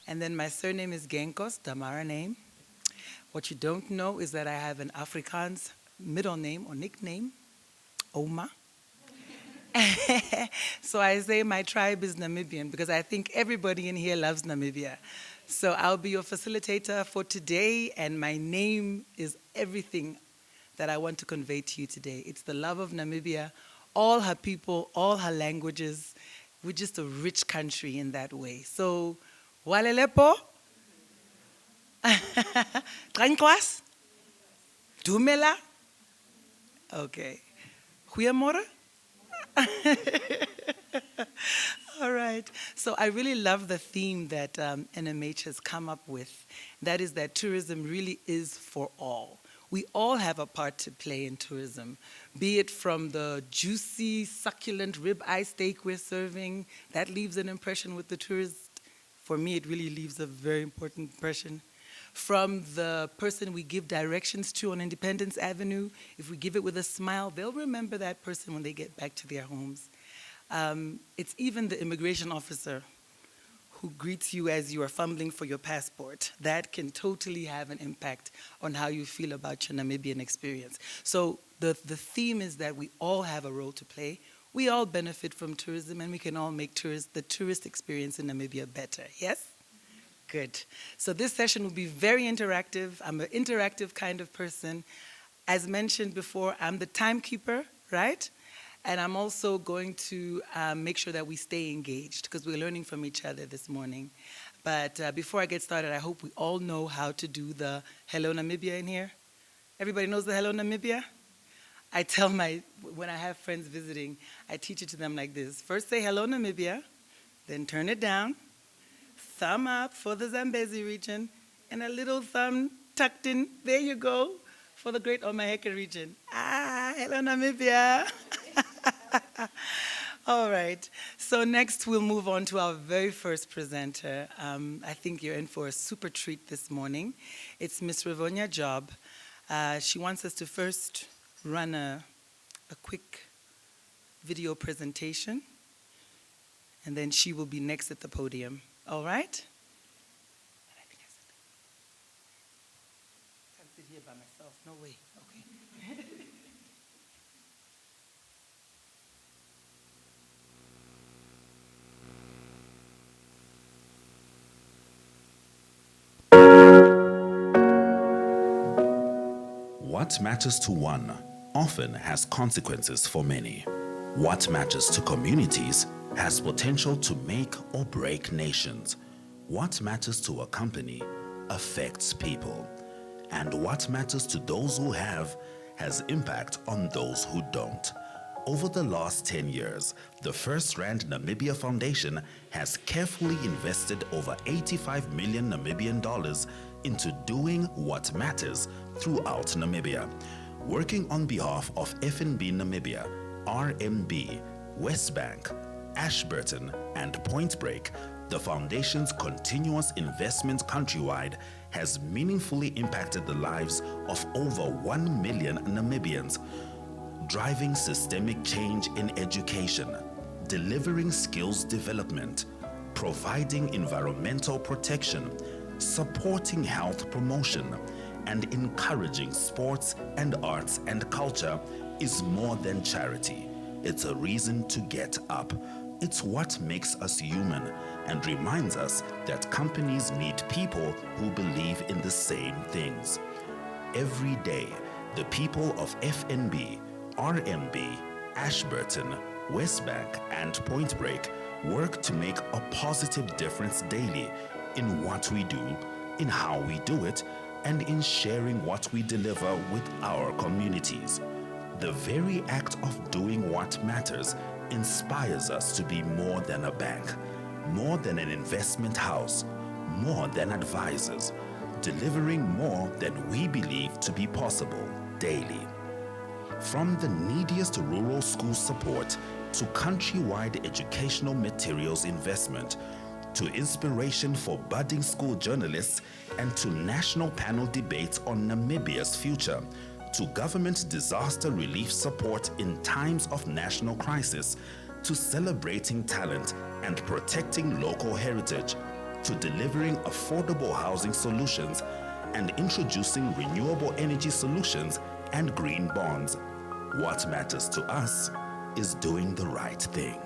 And then my surname is Genkos, Damara name. What you don't know is that I have an Afrikaans middle name or nickname, Oma. So I say my tribe is Namibian because I think everybody in here loves Namibia. So I'll be your facilitator for today, and my name is everything that I want to convey to you today. It's the love of Namibia, all her people, all her languages. We're just a rich country in that way. So, walelepo, Trankwas, Dumela, okay, Goeiemorgen. All right. So I really love the theme that NMH has come up with. That is that tourism really is for all. We all have a part to play in tourism, be it from the juicy, succulent ribeye steak we're serving. That leaves an impression with the tourist. For me, it really leaves a very important impression. From the person we give directions to on Independence Avenue, if we give it with a smile, they'll remember that person when they get back to their homes. It's even the immigration officer who greets you as you are fumbling for your passport. That can totally have an impact on how you feel about your Namibian experience. So the theme is that we all have a role to play. We all benefit from tourism, and we can all make the tourist experience in Namibia better. Yes? Good. So this session will be very interactive. I'm an interactive kind of person. As mentioned before, I'm the timekeeper, right? And I'm also going to make sure that we stay engaged because we're learning from each other this morning. But before I get started, I hope we all know how to do the Hello Namibia in here. Everybody knows the Hello Namibia? I tell when I have friends visiting, I teach it to them like this. First say Hello Namibia, then turn it down, thumb up for the Zambezi region, and a little thumb tucked in, there you go, for the Great Omaheke region. Hello Namibia. All right, so next we'll move on to our very first presenter. I think you're in for a super treat this morning. It's Miss Revonia Job. She wants us to first run a quick video presentation, and then she will be next at the podium. All right? I think I can't sit here by myself, no way. Okay. What matters to one often has consequences for many. What matters to communities has potential to make or break nations. What matters to a company affects people. And what matters to those who have has impact on those who don't. Over the last 10 years, the First Rand Namibia Foundation has carefully invested over 85 million Namibian dollars into doing what matters throughout Namibia. Working on behalf of FNB Namibia, RMB, Westbank, Ashburton, and Point Break, the Foundation's continuous investment countrywide has meaningfully impacted the lives of over 1 million Namibians, driving systemic change in education, delivering skills development, providing environmental protection, supporting health promotion, and encouraging sports and arts and culture is more than charity. It's a reason to get up. It's what makes us human and reminds us that companies need people who believe in the same things. Every day, the people of FNB, RMB, Ashburton, Westbank, and Point Break work to make a positive difference daily in what we do, in how we do it, and in sharing what we deliver with our communities. The very act of doing what matters inspires us to be more than a bank, more than an investment house, more than advisors, delivering more than we believe to be possible daily. From the neediest rural school support to countrywide educational materials investment, to inspiration for budding school journalists and to national panel debates on Namibia's future, to government disaster relief support in times of national crisis, to celebrating talent and protecting local heritage, to delivering affordable housing solutions and introducing renewable energy solutions and green bonds. What matters to us is doing the right thing.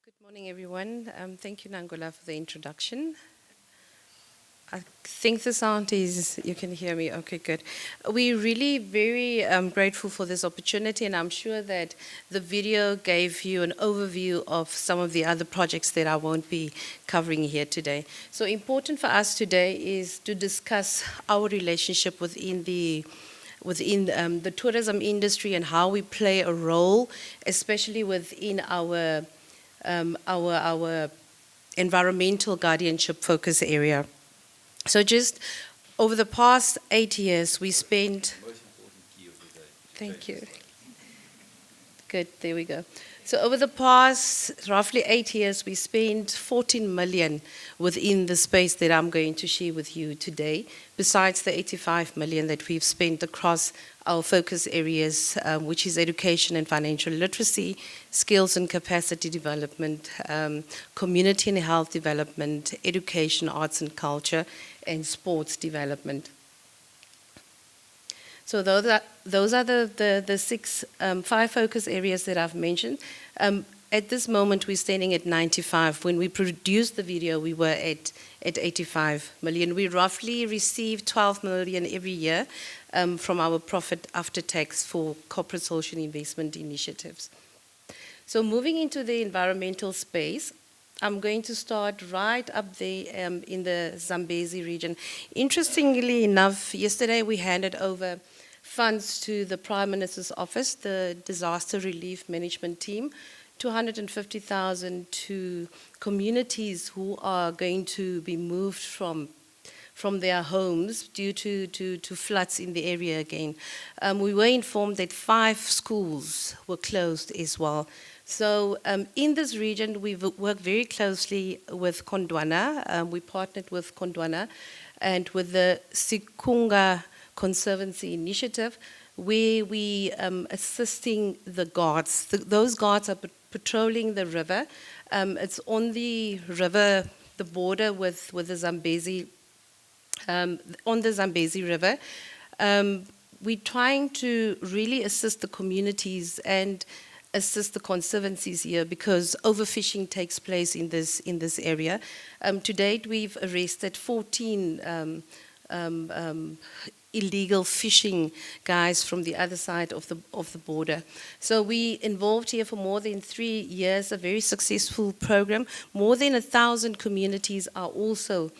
Good morning, everyone. Thank you, Nangola, for the introduction. I think the sound is, you can hear me. Okay, good. We're really very grateful for this opportunity, and I'm sure that the video gave you an overview of some of the other projects that I won't be covering here today. So important for us today is to discuss our relationship within the tourism industry and how we play a role, especially within our environmental guardianship focus area. So just over the past 8 years, we spent... Thank you. Good, there we go. So over the past roughly 8 years, we spent 14 million within the space that I'm going to share with you today, besides the 85 million that we've spent across our focus areas, which is education and financial literacy, skills and capacity development, community and health development, education, arts and culture, and sports development. So those are the five focus areas that I've mentioned. At this moment, we're standing at 95. When we produced the video, we were at 85 million. We roughly receive 12 million every year from our profit after tax for corporate social investment initiatives. So moving into the environmental space, I'm going to start right up there in the Zambezi region. Interestingly enough, yesterday we handed over funds to the Prime Minister's office, the disaster relief management team, 250,000 to communities who are going to be moved from their homes due to floods in the area again. We were informed that 5 schools were closed as well. So in this region, we've worked very closely with Kondwana. We partnered with Kondwana and with the Sikunga Conservancy Initiative, where we assisting the guards. Those guards are patrolling the river. It's on the river, the border with the Zambezi, on the Zambezi River. We're trying to really assist the communities and assist the conservancies here because overfishing takes place in this area. To date, we've arrested 14 illegal fishing guys from the other side of the border. So we involved here for more than 3 years, a very successful program. More than 1,000 communities are also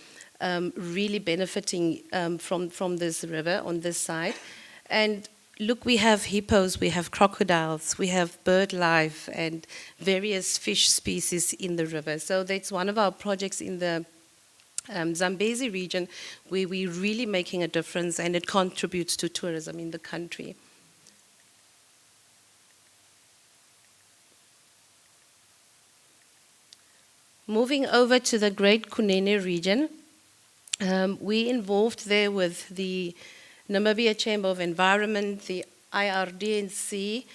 really benefiting from this river on this side. And look, we have hippos, we have crocodiles, we have bird life and various fish species in the river. So that's one of our projects in the Zambezi region where we're really making a difference and it contributes to tourism in the country. Moving over to the Great Kunene region, we involved there with the Namibia Chamber of Environment, the IRDNC,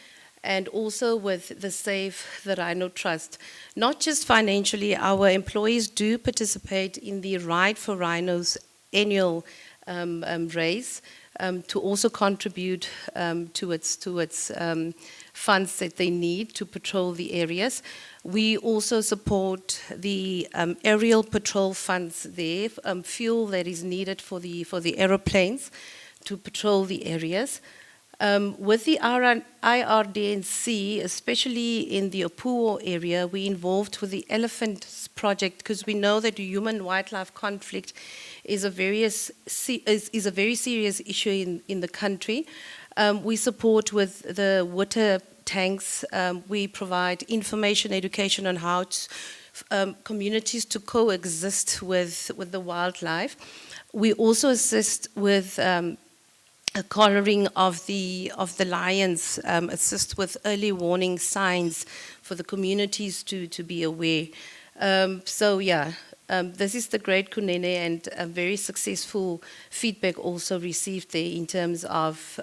and also with the Save the Rhino Trust. Not just financially, our employees do participate in the Ride for Rhinos annual race to also contribute to its funds that they need to patrol the areas. We also support the aerial patrol funds there, fuel that is needed for the aeroplanes to patrol the areas. With the IRDNC, especially in the Opuwo area, we involved with the Elephant Project because we know that human-wildlife conflict is a very serious issue in the country. We support with the water tanks. We provide information, education on how communities to coexist with the wildlife. We also assist with collaring of the lions, assist with early warning signs for the communities to be aware. So yeah, this is the Great Kunene, and a very successful feedback also received there in terms of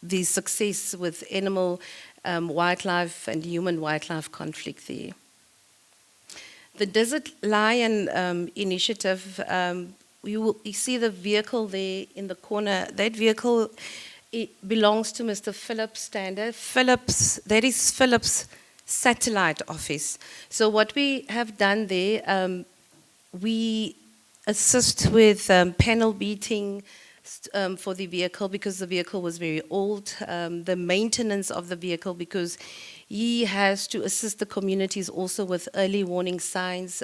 the success with animal, wildlife, and human wildlife conflict there. The Desert Lion initiative, you see the vehicle there in the corner. That vehicle, it belongs to Mr. Philip Stander. That is Philip's satellite office. So what we have done there, we assist with panel beating for the vehicle because the vehicle was very old, the maintenance of the vehicle because he has to assist the communities also with early warning signs,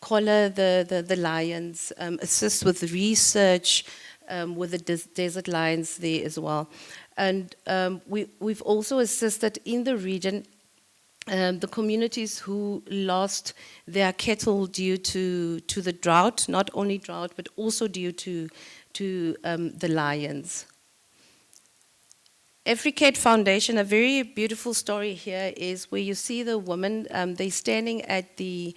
collar the lions, assist with research with the desert lions there as well. And we've also assisted in the region the communities who lost their cattle due to the drought, not only drought, but also due to the lions. AfriCat Foundation, a very beautiful story here is where you see the women, they're standing at the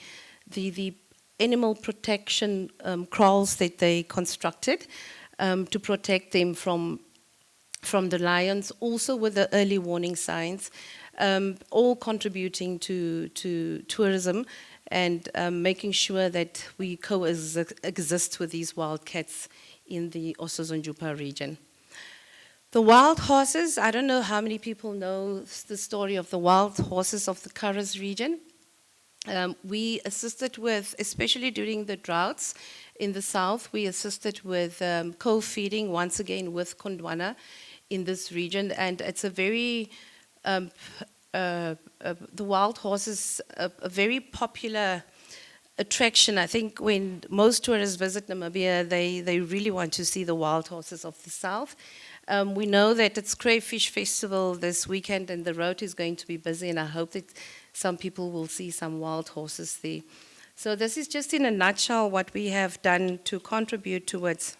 animal protection kraals that they constructed to protect them from the lions, also with the early warning signs, all contributing to tourism and making sure that we coexist with these wild cats in the Osozonjupa region. The wild horses, I don't know how many people know the story of the wild horses of the Karas region. We assisted with, especially during the droughts in the south, we assisted with co-feeding once again with Kondwana in this region, and it's a very, the wild horses, a very popular attraction. I think when most tourists visit Namibia, they really want to see the wild horses of the south. We know that it's Crayfish Festival this weekend and the road is going to be busy, and I hope that some people will see some wild horses there. So this is just in a nutshell what we have done to contribute towards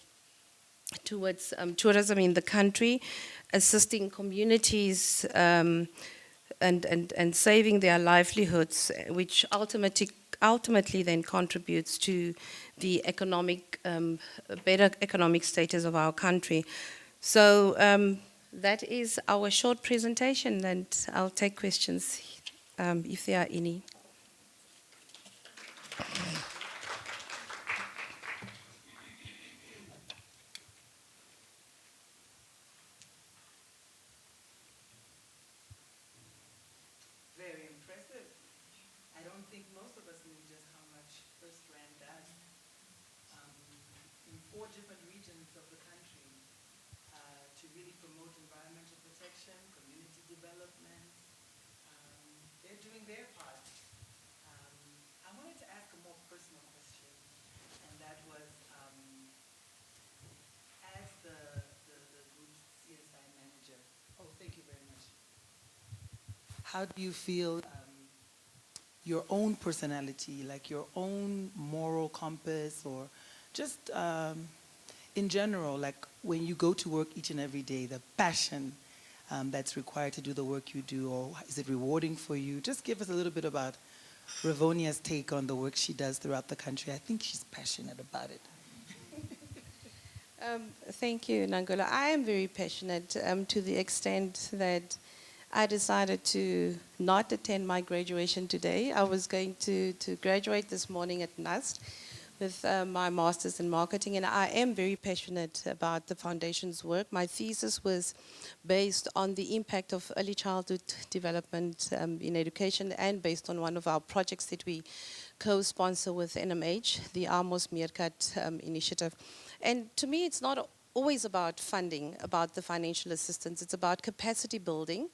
tourism in the country, assisting communities and saving their livelihoods, which ultimately then contributes to the better economic status of our country. So that is our short presentation, and I'll take questions if there are any. Very impressive. I don't think most of us knew just how much First Rand does in 4 different regions of the country to really promote environmental protection, community development. They're doing their part. I wanted to ask a more personal question, and that was, as the group's CSI manager. Oh, thank you very much. How do you feel your own personality, like your own moral compass, or just in general, like when you go to work each and every day, the passion that's required to do the work you do, or is it rewarding for you? Just give us a little bit about Revonia's take on the work she does throughout the country. I think she's passionate about it. Thank you, Nangola. I am very passionate to the extent that I decided to not attend my graduation today. I was going to graduate this morning at NUST with my master's in marketing, and I am very passionate about the foundation's work. My thesis was based on the impact of early childhood development in education, and based on one of our projects that we co-sponsor with NMH, the Amos Meerkat initiative. And to me, it's not always about funding, about the financial assistance. It's about capacity building.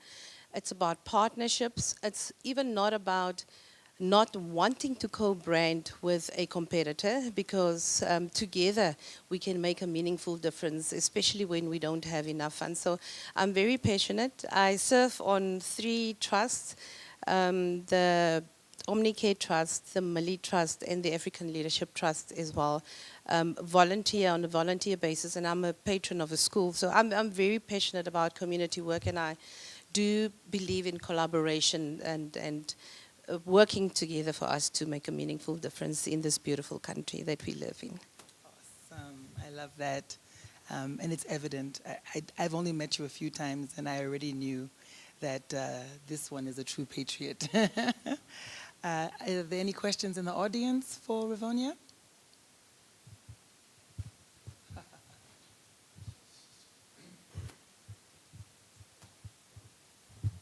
It's about partnerships. It's even not about not wanting to co-brand with a competitor, because together we can make a meaningful difference, especially when we don't have enough funds. So I'm very passionate. I serve on 3 trusts, the Omnicare Trust, the Millie Trust, and the African Leadership Trust as well. Volunteer on a volunteer basis, and I'm a patron of a school. So I'm very passionate about community work, and I do believe in collaboration and working together for us to make a meaningful difference in this beautiful country that we live in. I love that. And it's evident. I've only met you a few times, and I already knew that this one is a true patriot. Are there any questions in the audience for Revonia?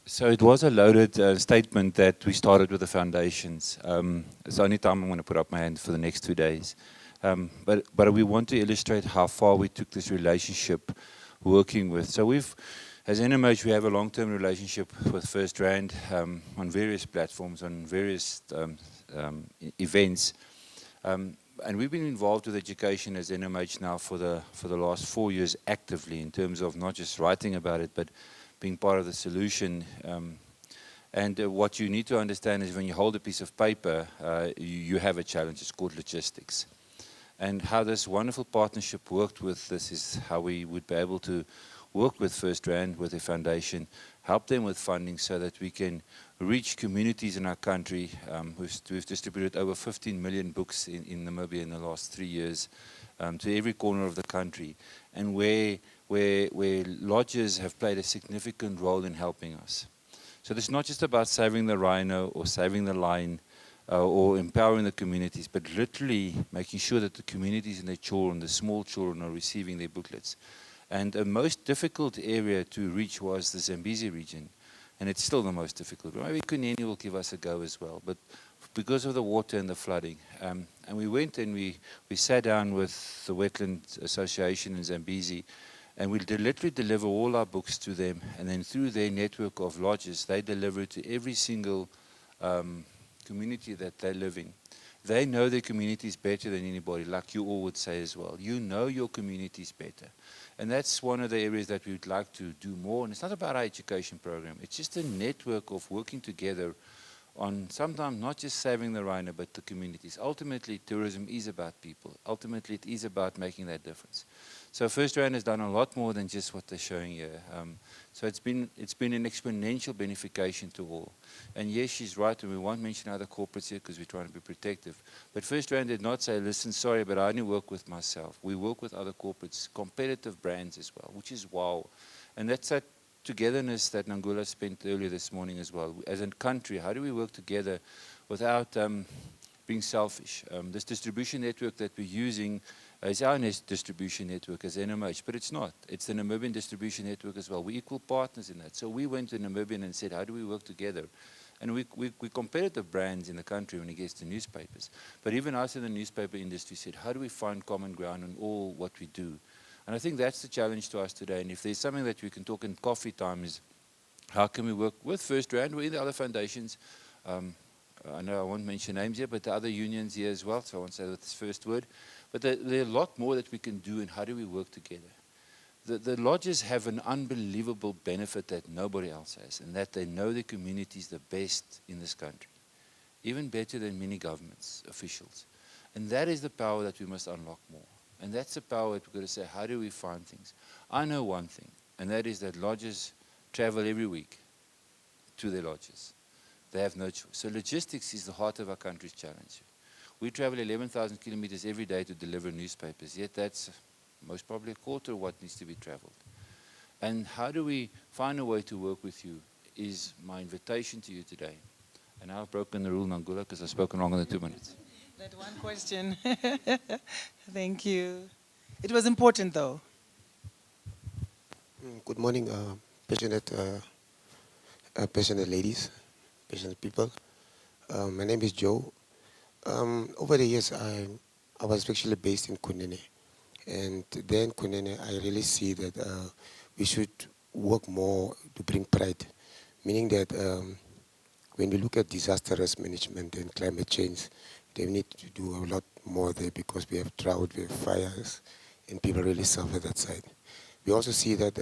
So it was a loaded statement that we started with the foundations. It's the only time I'm going to put up my hand for the next 2 days. But we want to illustrate how far we took this relationship working with. So as NMH, we have a long-term relationship with First Rand on various platforms, on various events. And we've been involved with education as NMH now for the last 4 years actively, in terms of not just writing about it, but being part of the solution. And what you need to understand is when you hold a piece of paper, you have a challenge. It's called logistics. And how this wonderful partnership worked with this is how we would be able to work with First Rand, with the foundation, help them with funding so that we can reach communities in our country. We've distributed over 15 million books in Namibia in the last 3 years to every corner of the country, and where lodges have played a significant role in helping us. So it's not just about saving the rhino or saving the lion or empowering the communities, but literally making sure that the communities and their children, the small children, are receiving their booklets. And the most difficult area to reach was the Zambezi region, and it's still the most difficult. Maybe Kunene will give us a go as well, but because of the water and the flooding. And we went and we sat down with the Wetland Association in Zambezi, and we literally deliver all our books to them, and then through their network of lodges, they deliver it to every single community that they live in. They know their communities better than anybody, like you all would say as well. You know your communities better. And that's one of the areas that we would like to do more. And it's not about our education program. It's just a network of working together on sometimes not just saving the rhino, but the communities. Ultimately, tourism is about people. Ultimately, it is about making that difference. So First Rand has done a lot more than just what they're showing here. So it's been an exponential benefication to all. And yes, she's right, and we won't mention other corporates here because we're trying to be protective. But First Rand did not say, listen, sorry, but I only work with myself. We work with other corporates, competitive brands as well, which is wow. And that's that togetherness that Nangula spent earlier this morning as well. As a country, how do we work together without being selfish? This distribution network that we're using is our distribution network as NMH, but it's not. It's the Namibian distribution network as well. We're equal partners in that. So we went to Namibian and said, how do we work together? And we competitive brands in the country when it gets to newspapers. But even us in the newspaper industry said, how do we find common ground on all what we do? And I think that's the challenge to us today. And if there's something that we can talk in coffee time is, how can we work with First Rand or the other foundations? I know I won't mention names here, but the other unions here as well, so I won't say this first word. But there are a lot more that we can do, and how do we work together? The lodges have an unbelievable benefit that nobody else has, and that they know the communities the best in this country, even better than many governments, officials. And that is the power that we must unlock more. And that's the power that we've got to say, how do we find things? I know one thing, and that is that lodges travel every week to their lodges. They have no choice. So logistics is the heart of our country's challenge. We travel 11,000 kilometers every day to deliver newspapers, yet that's most probably a quarter of what needs to be traveled. And how do we find a way to work with you is my invitation to you today. And I've broken the rule, Nangula, because I've spoken longer than 2 minutes. That one question. Thank you. It was important, though. Good morning, passionate ladies, passionate people. My name is Joe. Over the years, I was actually based in Kunene. And then Kunene, I really see that we should work more to bring pride, meaning that when we look at disaster risk management and climate change, they need to do a lot more there because we have drought, we have fires, and people really suffer that side. We also see that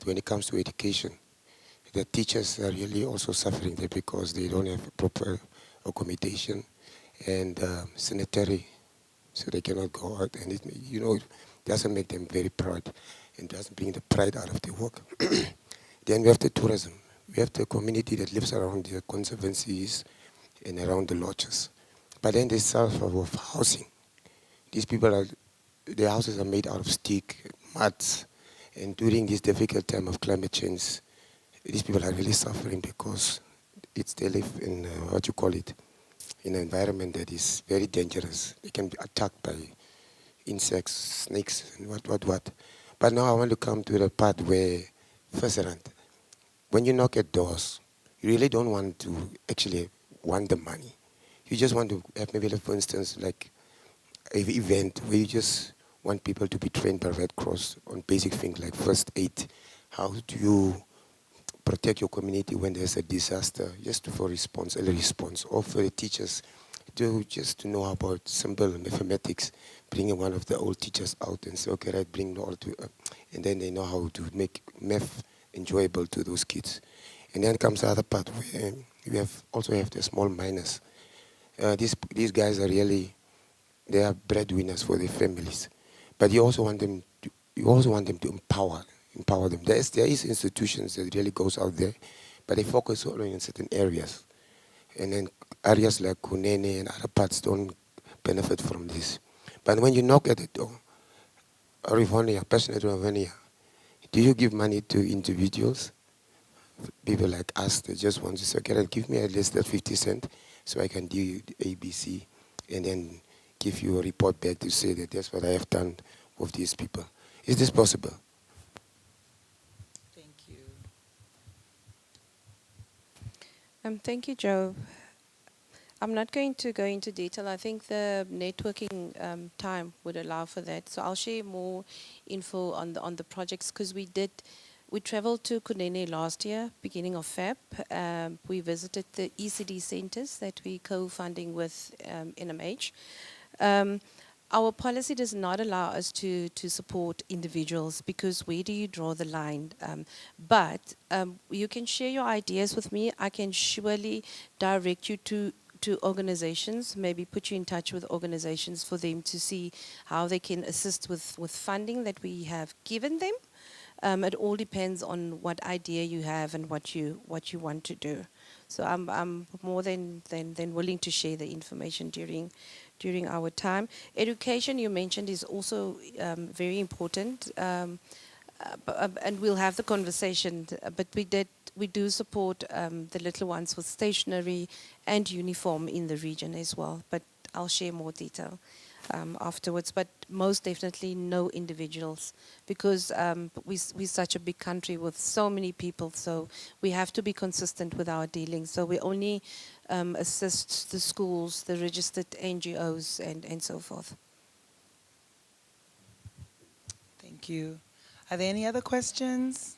when it comes to education, the teachers are really also suffering there because they don't have proper accommodation and sanitary, so they cannot go out. And it doesn't make them very proud and doesn't bring the pride out of their work. Then we have the tourism. We have the community that lives around the conservancies and around the lodges. But then they suffer of housing. These people are, their houses are made out of stick, muds, and during this difficult time of climate change, these people are really suffering because they live in, what you call it, in an environment that is very dangerous. They can be attacked by insects, snakes, and what. But now I want to come to the part where, first, when you knock at doors, you really don't want to actually want the money. You just want to have maybe, like, for instance, like an event where you just want people to be trained by Red Cross on basic things like first aid. How do you protect your community when there's a disaster, just for response, early response, or for the teachers to know about simple mathematics, bringing one of the old teachers out and say, okay, right, bring all to, and then they know how to make math enjoyable to those kids. And then comes the other part where you also have the small miners. These guys are really, they are breadwinners for their families, but you also want them to empower them. There is institutions that really goes out there, but they focus only in certain areas. And then areas like Kunene and other parts don't benefit from this. But when you knock at the door, Revonia, passionate Revonia, do you give money to individuals? People like us that just want to say, okay, give me at least that 50 cents so I can do ABC and then give you a report back to say that that's what I have done with these people. Is this possible? Thank you. Thank you, Joe. I'm not going to go into detail. I think the networking time would allow for that. So I'll share more info on the projects because we traveled to Kunene last year, beginning of Feb. We visited the ECD centers that we co-funding with NMH. Our policy does not allow us to support individuals because where do you draw the line? But you can share your ideas with me. I can surely direct you to organizations, maybe put you in touch with organizations for them to see how they can assist with funding that we have given them. It all depends on what idea you have and what you want to do. So I'm more than willing to share the information during our time. Education you mentioned is also very important, and we'll have the conversation. But we do support the little ones with stationery and uniform in the region as well. But I'll share more detail afterwards. But most definitely no individuals because we're such a big country with so many people. So we have to be consistent with our dealings. So we only assist the schools, the registered NGOs, and so forth. Thank you. Are there any other questions?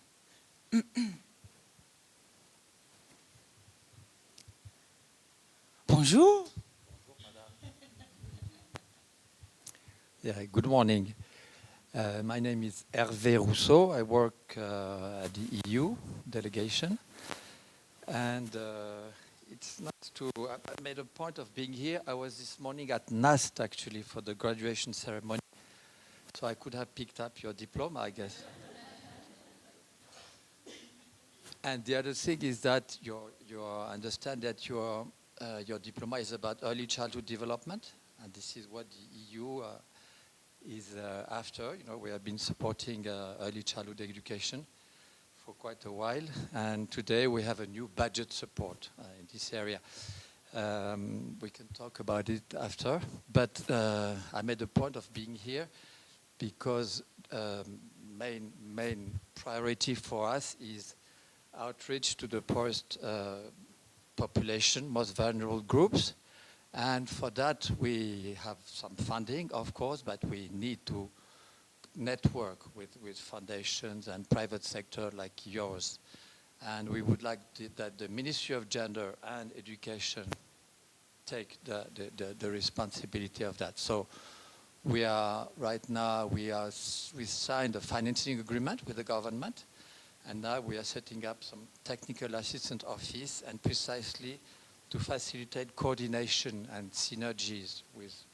Bonjour. Yeah, good morning. My name is Hervé Rousseau. I work at the EU delegation. And it's not to, I made a point of being here. I was this morning at NAST actually for the graduation ceremony. So I could have picked up your diploma, I guess. And the other thing is that you understand that your diploma is about early childhood development. And this is what the EU is after. You know, we have been supporting early childhood education for quite a while, and today we have a new budget support in this area. We can talk about it after, but I made a point of being here because main priority for us is outreach to the poorest population, most vulnerable groups. And for that, we have some funding, of course, but we need to network with foundations and private sector like yours. And we would like that the Ministry of Gender and Education take the responsibility of that. So we are, right now, we signed a financing agreement with the government, and now we are setting up some technical assistant office and precisely to facilitate coordination and synergies with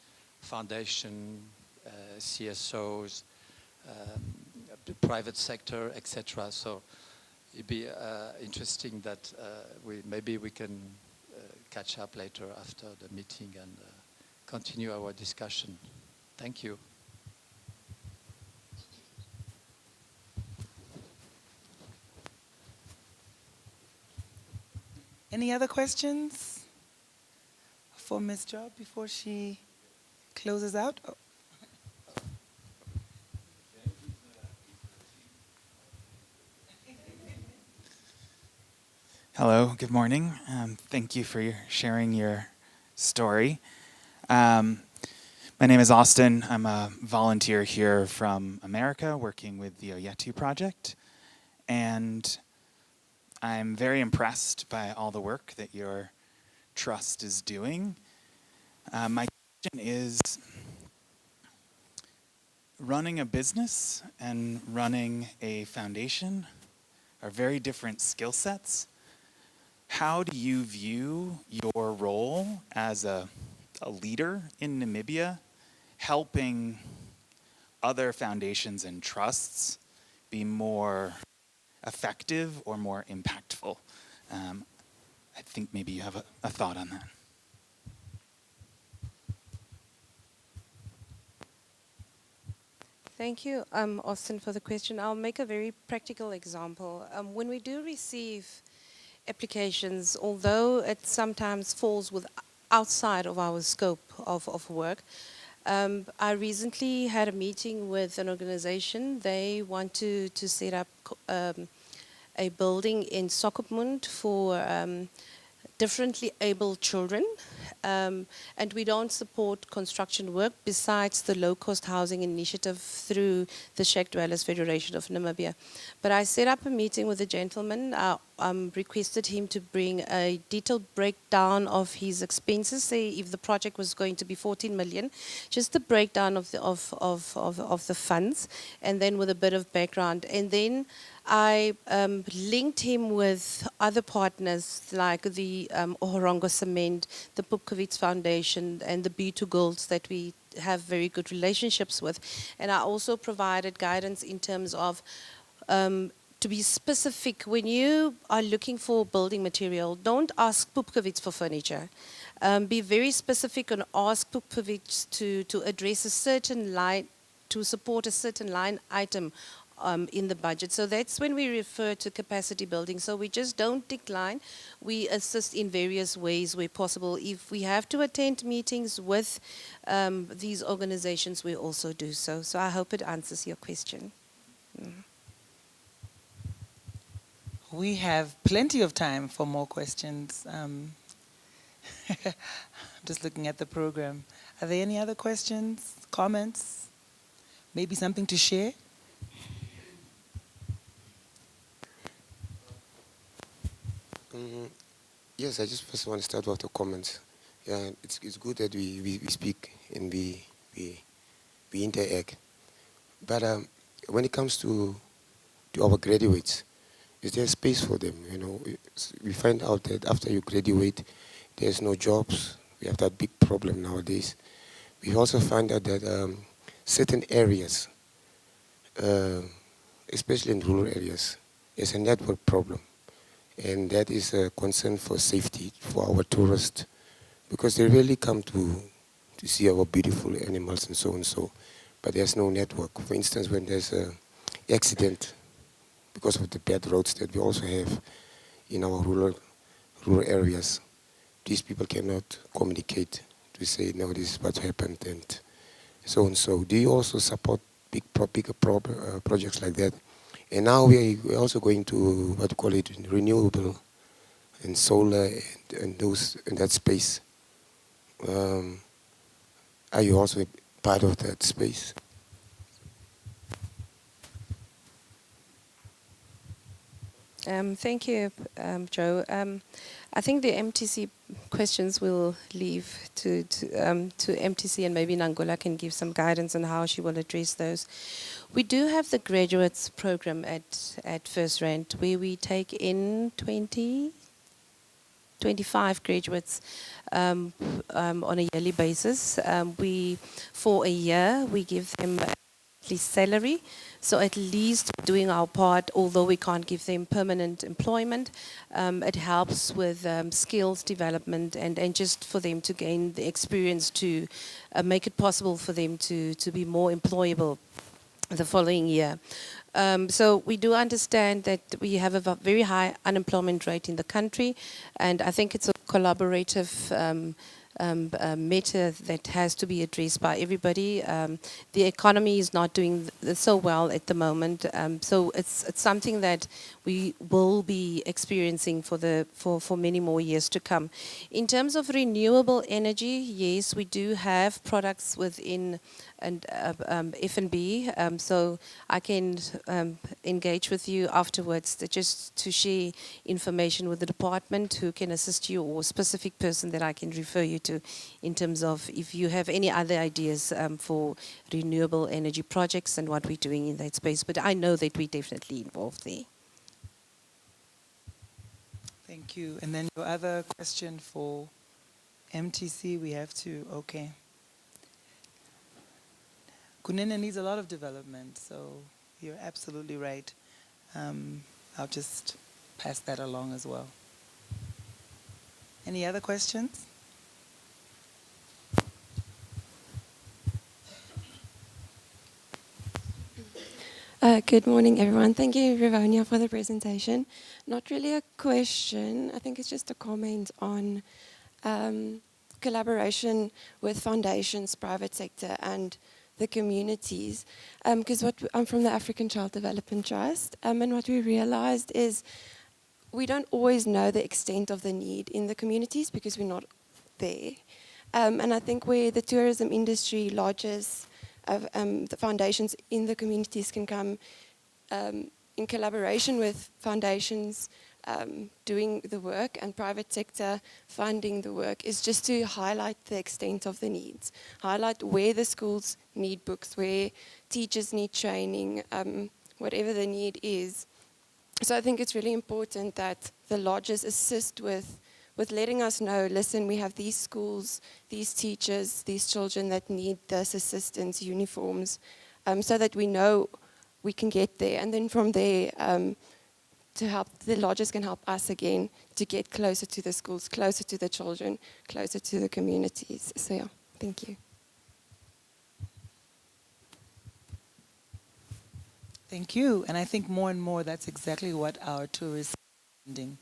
foundation, CSOs, the private sector, etc. So it'd be interesting that maybe we can catch up later after the meeting and continue our discussion. Thank you. Any other questions for Ms. Job before she closes out? Oh. Hello, good morning. Thank you for sharing your story. My name is Austin. I'm a volunteer here from America working with the Oyetu Project. And I'm very impressed by all the work that your trust is doing. My question is, running a business and running a foundation are very different skill sets. How do you view your role as a leader in Namibia, helping other foundations and trusts be more effective or more impactful? I think maybe you have a thought on that. Thank you, Austin, for the question. I'll make a very practical example. When we do receive applications, although it sometimes falls outside of our scope of work, I recently had a meeting with an organization. They want to set up a building in Sokopmund for differently able children. And we don't support construction work besides the low-cost housing initiative through the Shack Dwellers Federation of Namibia. But I set up a meeting with a gentleman, requested him to bring a detailed breakdown of his expenses, say if the project was going to be 14 million, just a breakdown of the funds, and then with a bit of background. And then I linked him with other partners like the Ohorongo Cement, the Pupkowitz Foundation, and the B2 Girls that we have very good relationships with. And I also provided guidance in terms of to be specific. When you are looking for building material, don't ask Pupkowitz for furniture. Be very specific and ask Pupkowitz to address a certain line, to support a certain line item in the budget. So that's when we refer to capacity building. So we just don't decline. We assist in various ways where possible. If we have to attend meetings with these organizations, we also do so. So I hope it answers your question. We have plenty of time for more questions. Just looking at the program. Are there any other questions, comments? Maybe something to share? Yes, I just first want to start with the comments. Yeah, it's good that we speak and we interact. But when it comes to our graduates, is there space for them? You know, we find out that after you graduate, there's no jobs. We have that big problem nowadays. We also find out that certain areas, especially in rural areas, there's a network problem. And that is a concern for safety for our tourists, because they really come to see our beautiful animals and so and so, but there's no network. For instance, when there's an accident, because of the bad roads that we also have in our rural areas, these people cannot communicate to say, no, this is what happened and so and so. Do you also support bigger projects like that? And now we're also going to, what do you call it, renewable and solar and those in that space. Are you also part of that space? Thank you, Joe. I think the MTC questions we'll leave to MTC, and maybe Nangola can give some guidance on how she will address those. We do have the graduates program at First Rand, where we take in 25 graduates on a yearly basis. For a year, we give them salary. So at least doing our part, although we can't give them permanent employment, it helps with skills development and just for them to gain the experience to make it possible for them to be more employable the following year. So we do understand that we have a very high unemployment rate in the country, and I think it's a collaborative matter that has to be addressed by everybody. The economy is not doing so well at the moment, so it's something that we will be experiencing for many more years to come. In terms of renewable energy, yes, we do have products within and F&B, so I can engage with you afterwards just to share information with the department who can assist you, or a specific person that I can refer you to in terms of if you have any other ideas for renewable energy projects and what we're doing in that space. But I know that we're definitely involved there. Thank you. And then your other question for MTC, we have to, okay. Kunene needs a lot of development, so you're absolutely right. I'll just pass that along as well. Any other questions? Good morning, everyone. Thank you, Revonia, for the presentation. Not really a question. I think it's just a comment on collaboration with foundations, private sector, and the communities. Because I'm from the African Child Development Trust, and what we realized is we don't always know the extent of the need in the communities because we're not there. And I think where the tourism industry lodges of the foundations in the communities can come in collaboration with foundations doing the work and private sector funding the work, is just to highlight the extent of the needs, highlight where the schools need books, where teachers need training, whatever the need is. So I think it's really important that the lodges assist with letting us know, listen, we have these schools, these teachers, these children that need this assistance, uniforms, so that we know we can get there. And then from there, to help, the lodges can help us again to get closer to the schools, closer to the children, closer to the communities. So yeah, thank you. Thank you. And I think more and more that's exactly what our tourists are finding.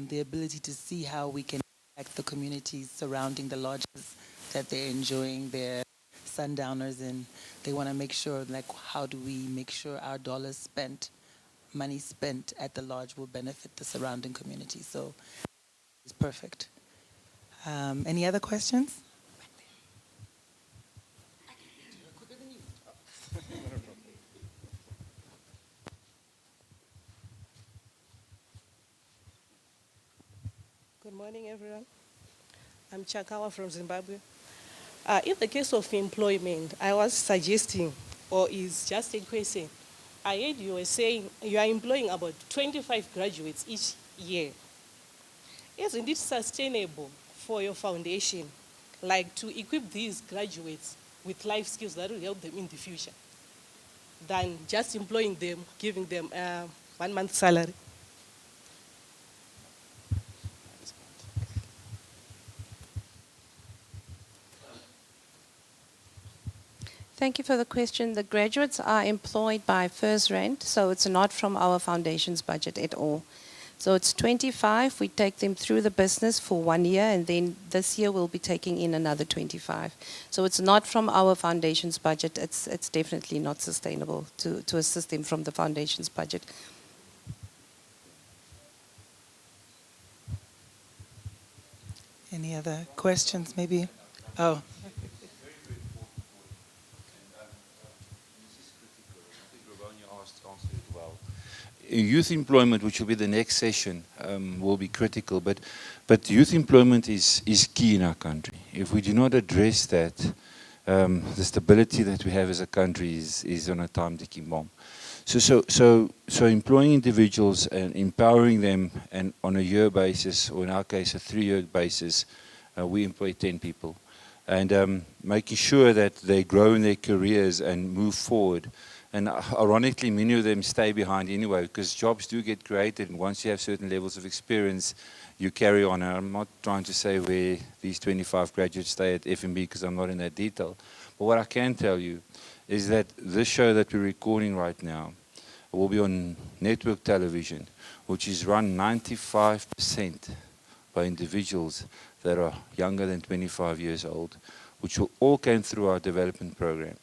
The ability to see how we can impact the communities surrounding the lodges that they're enjoying their sundowners in. They want to make sure, like, how do we make sure our dollars spent, money spent at the lodge will benefit the surrounding community. So it's perfect. Any other questions? Good morning, everyone. I'm Chakawa from Zimbabwe. In the case of employment, I was suggesting, or is just a question, I heard you were saying you are employing about 25 graduates each year. Isn't it sustainable for your foundation, like to equip these graduates with life skills that will help them in the future, than just employing them, giving them a 1 month salary? Thank you for the question. The graduates are employed by First Rand, so it's not from our foundation's budget at all. So it's 25. We take them through the business for 1 year, and then this year we'll be taking in another 25. So it's not from our foundation's budget. It's definitely not sustainable to assist them from the foundation's budget. Any other questions, maybe? Oh. Youth employment, which will be the next session, will be critical, but youth employment is key in our country. If we do not address that, the stability that we have as a country is on a time-ticking bomb. So employing individuals and empowering them, and on a year basis, or in our case a 3-year basis, we employ 10 people. and making sure that they grow in their careers and move forward. And ironically, many of them stay behind anyway, because jobs do get created, and once you have certain levels of experience, you carry on. And I'm not trying to say where these 25 graduates stay at FNB, because I'm not in that detail. But what I can tell you is that this show that we're recording right now will be on network television, which is run 95% by individuals that are younger than 25 years old, which all came through our development program.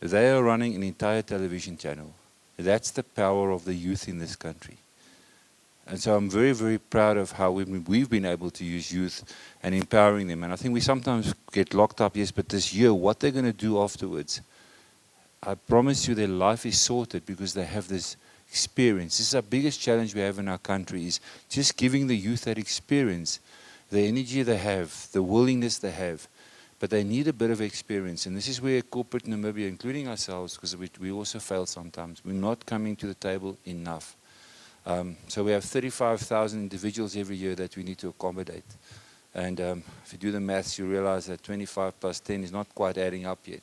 They are running an entire television channel. That's the power of the youth in this country. And so I'm very, very proud of how we've been able to use youth and empowering them. And I think we sometimes get locked up, yes, but this year, what they're going to do afterwards, I promise you their life is sorted because they have this experience. This is our biggest challenge we have in our country, is just giving the youth that experience, the energy they have, the willingness they have. But they need a bit of experience, and this is where corporate Namibia, including ourselves, because we also fail sometimes, we're not coming to the table enough. So we have 35,000 individuals every year that we need to accommodate. And if you do the maths, you realize that 25 plus 10 is not quite adding up yet.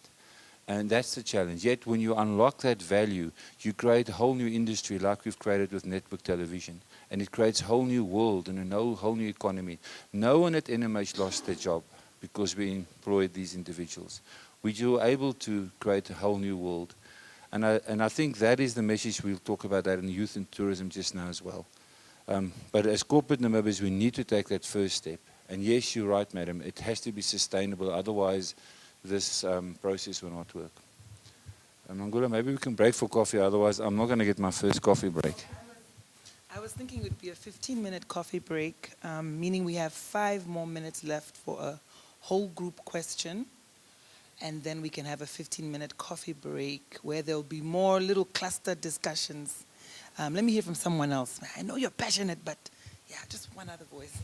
And that's the challenge. Yet when you unlock that value, you create a whole new industry like we've created with network television. And it creates a whole new world and a whole new economy. No one at NMH lost their job because we employed these individuals. We were able to create a whole new world. And I think that is the message. We'll talk about that in youth and tourism just now as well. But as corporate Namibians, we need to take that first step. And yes, you're right, madam, it has to be sustainable, otherwise this process will not work. Mangula, maybe we can break for coffee, otherwise I'm not going to get my first coffee break. I was thinking it would be a 15-minute coffee break, meaning we have 5 more minutes left for a whole group question, and then we can have a 15-minute coffee break where there'll be more little cluster discussions. Let me hear from someone else. I know you're passionate, but yeah, just one other voice.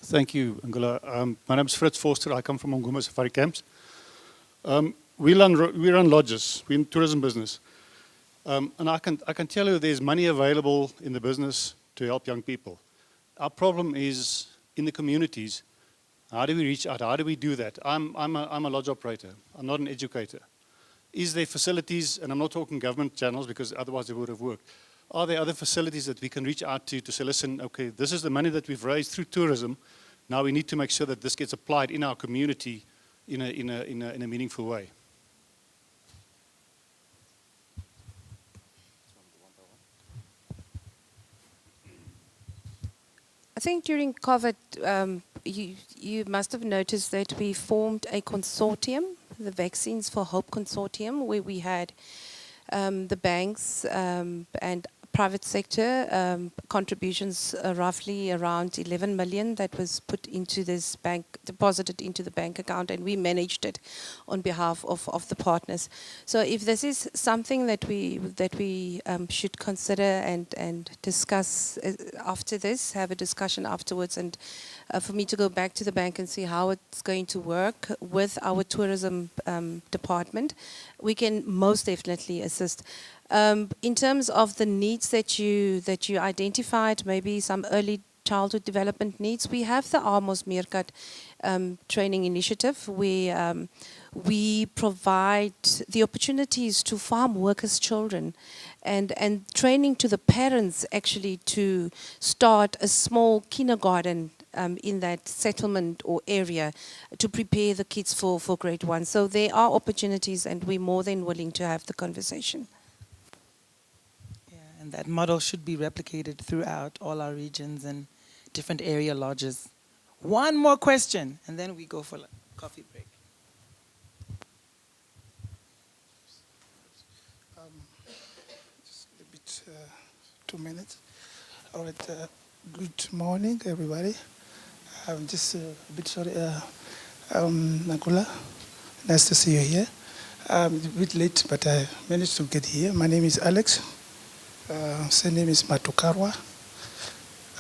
Thank you, Angela. My name is Fritz Forster. I come from Ongoma Safari Camps. We run lodges. We're in tourism business. And I can tell you there's money available in the business to help young people. Our problem is in the communities. How do we reach out? How do we do that? I'm a lodge operator. I'm not an educator. Is there facilities, and I'm not talking government channels because otherwise it would have worked. Are there other facilities that we can reach out to say, listen, okay, this is the money that we've raised through tourism. Now we need to make sure that this gets applied in our community in a meaningful way. I think during COVID, you must have noticed that we formed a consortium, the Vaccines for Hope Consortium, where we had the banks and private sector contributions, roughly around 11 million that was put into this bank, deposited into the bank account, and we managed it on behalf of the partners. So if this is something that we should consider and discuss after this, have a discussion afterwards, and for me to go back to the bank and see how it's going to work with our tourism department, we can most definitely assist. In terms of the needs that you identified, maybe some early childhood development needs, we have the Amos Meerkat training initiative. We provide the opportunities to farm workers' children and training to the parents actually to start a small kindergarten in that settlement or area to prepare the kids for grade 1. So there are opportunities, and we're more than willing to have the conversation. And that model should be replicated throughout all our regions and different area lodges. One more question, and then we go for a coffee break. Just a bit, 2 minutes. All right, good morning, everybody. I'm just a bit sorry, Nakula, nice to see you here. I'm a bit late, but I managed to get here. My name is Alex. Surname is Matukarwa.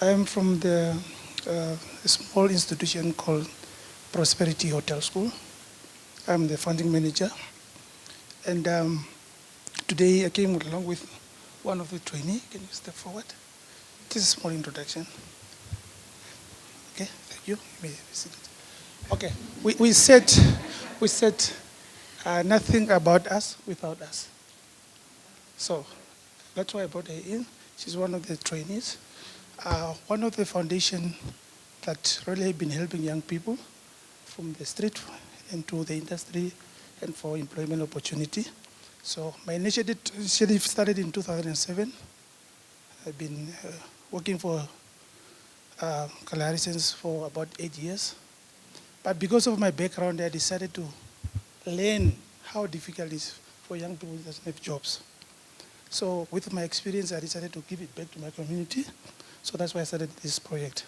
I'm from a small institution called Prosperity Hotel School. I'm the founding manager. And today I came along with one of the trainees. Can you step forward? Just a small introduction. You may be seated. Okay, we said nothing about us without us. So that's why I brought her in. She's one of the trainees. One of the foundation that really have been helping young people from the street into the industry and for employment opportunity. So my initiative started in 2007. I've been working for Calarisans for about 8 years. But because of my background, I decided to learn how difficult it is for young people who doesn't have jobs. So with my experience, I decided to give it back to my community. So that's why I started this project.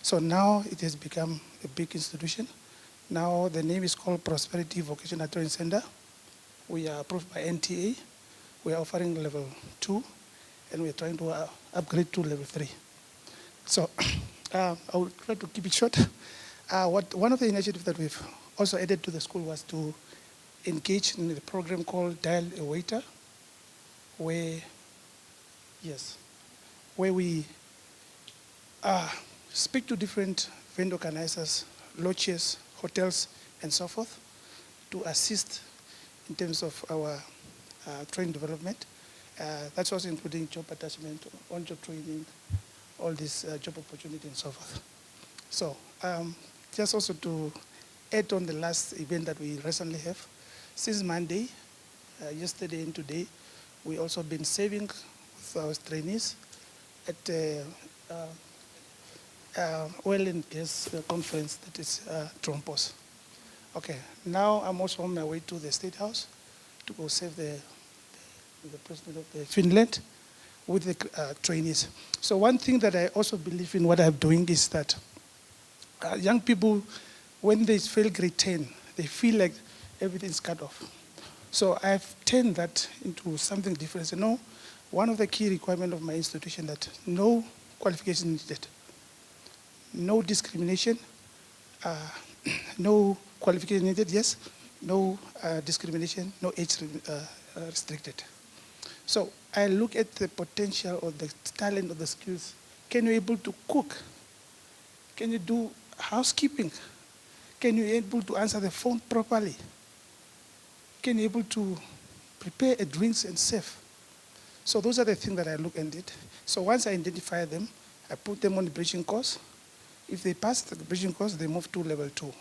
So now it has become a big institution. Now the name is called Prosperity Vocational Training Center. We are approved by NTA. We are offering level 2, and we are trying to upgrade to level 3. So I will try to keep it short. One of the initiatives that we've also added to the school was to engage in a program called Dial a Waiter, where we speak to different vendor organizers, lodges, hotels, and so forth, to assist in terms of our training development. That's also including job attachment, on-job training, all this job opportunity and so forth. So just also to add on the last event that we recently have, since Monday, yesterday and today, we also been serving with our trainees at oil and gas conference that is Trompos. Okay, now I'm also on my way to the State House to go serve the president of the Finland with the trainees. So one thing that I also believe in what I'm doing is that young people, when they fail grade 10, they feel like everything's cut off. So I've turned that into something different. So no, one of the key requirements of my institution that no qualification needed, no discrimination, no qualification needed, yes, no discrimination, no age restricted. So I look at the potential or the talent or the skills. Can you able to cook? Can you do housekeeping? Can you able to answer the phone properly? Can you able to prepare a drinks and serve? So those are the things that I look at it. So once I identify them, I put them on the bridging course. If they pass the bridging course, they move to level 2.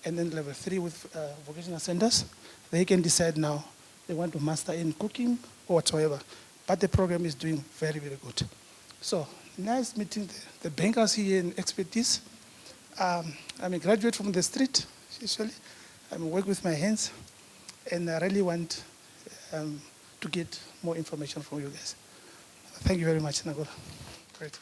And then level 3 with vocational centers, they can decide now they want to master in cooking or whatsoever. But the program is doing very, very good. So nice meeting the bankers here in expertise. I'm a graduate from the street, usually. I work with my hands, and I really want to get more information from you guys. Thank you very much, Nagola. Great.